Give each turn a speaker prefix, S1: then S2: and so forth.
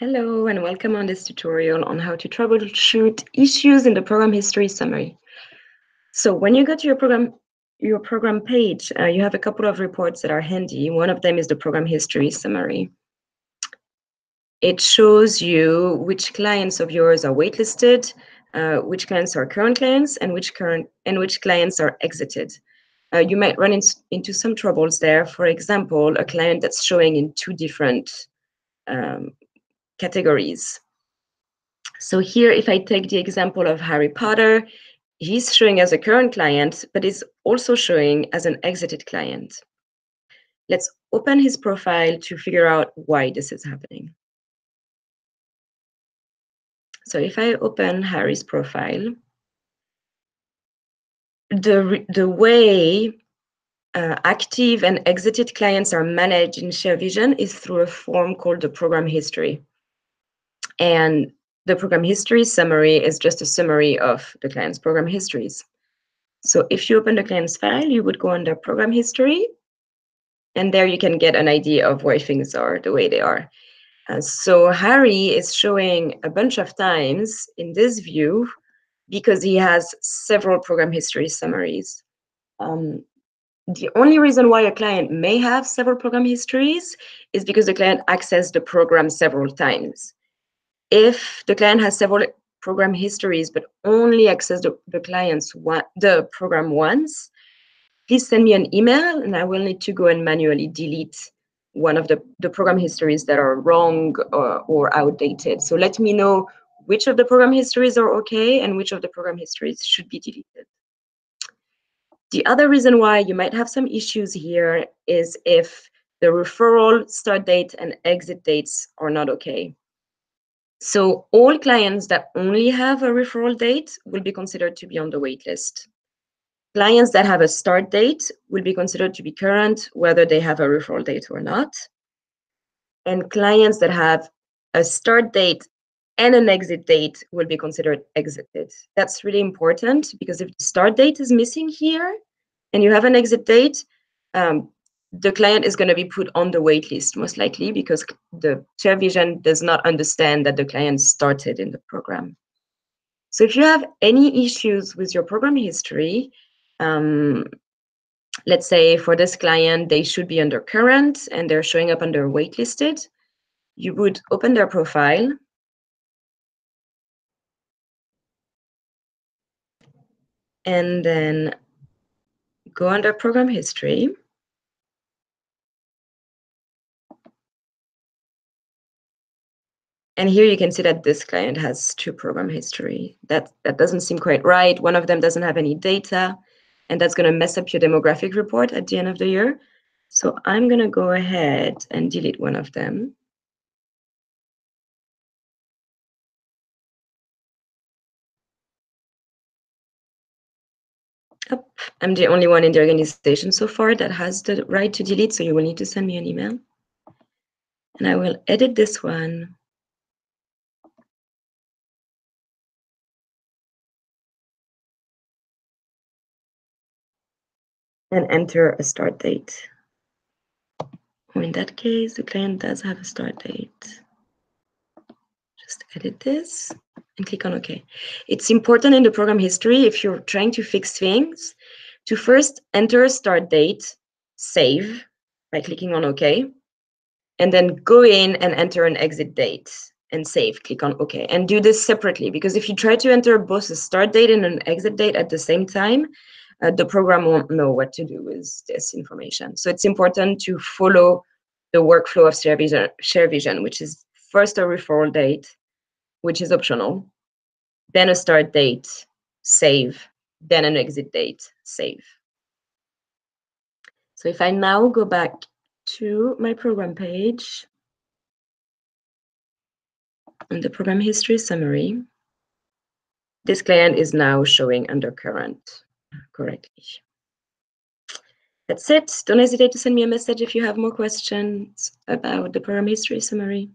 S1: Hello and welcome on this tutorial on how to troubleshoot issues in the program history summary. So when you go to your program page, you have a couple of reports that are handy. One of them is the program history summary. It shows you which clients of yours are waitlisted, which clients are current clients, and which clients are exited. You might run into some troubles there. For example, a client that's showing in two different categories. So here, if I take the example of Harry Potter, he's showing as a current client, but is also showing as an exited client. Let's open his profile to figure out why this is happening. So if I open Harry's profile, the way active and exited clients are managed in ShareVision is through a form called the program history. And the program history summary is just a summary of the client's program histories. So if you open the client's file, you would go under program history, and there you can get an idea of why things are the way they are. So Harry is showing a bunch of times in this view because he has several program history summaries. The only reason why a client may have several program histories is because the client accessed the program several times. If the client has several program histories but only access the program once, please send me an email and I will need to go and manually delete one of the program histories that are wrong or outdated. So let me know which of the program histories are okay and which of the program histories should be deleted. The other reason why you might have some issues here is if the referral start date and exit dates are not okay. So all clients that only have a referral date will be considered to be on the wait list. Clients that have a start date will be considered to be current, whether they have a referral date or not. And clients that have a start date and an exit date will be considered exited. That's really important because if the start date is missing here and you have an exit date, the client is going to be put on the wait list most likely because the ShareVision does not understand that the client started in the program. So if you have any issues with your program history, let's say for this client, they should be under current and they're showing up under waitlisted, you would open their profile and then go under program history. And here you can see that this client has two program history. That doesn't seem quite right. One of them doesn't have any data, and that's going to mess up your demographic report at the end of the year. So I'm going to go ahead and delete one of them. Oh, I'm the only one in the organization so far that has the right to delete, so you will need to send me an email. And I will edit this one. And enter a start date. Or in that case, the client does have a start date. Just edit this and click on OK. It's important in the program history, if you're trying to fix things, to first enter a start date, save by clicking on OK, and then go in and enter an exit date and save, click on OK. And do this separately, because if you try to enter both a start date and an exit date at the same time, the program won't know what to do with this information. So it's important to follow the workflow of ShareVision, which is first a referral date, which is optional, then a start date, save, then an exit date, save. So if I now go back to my program page, in the program history summary, this client is now showing under current correctly. That's it. Don't hesitate to send me a message if you have more questions about the program history summary.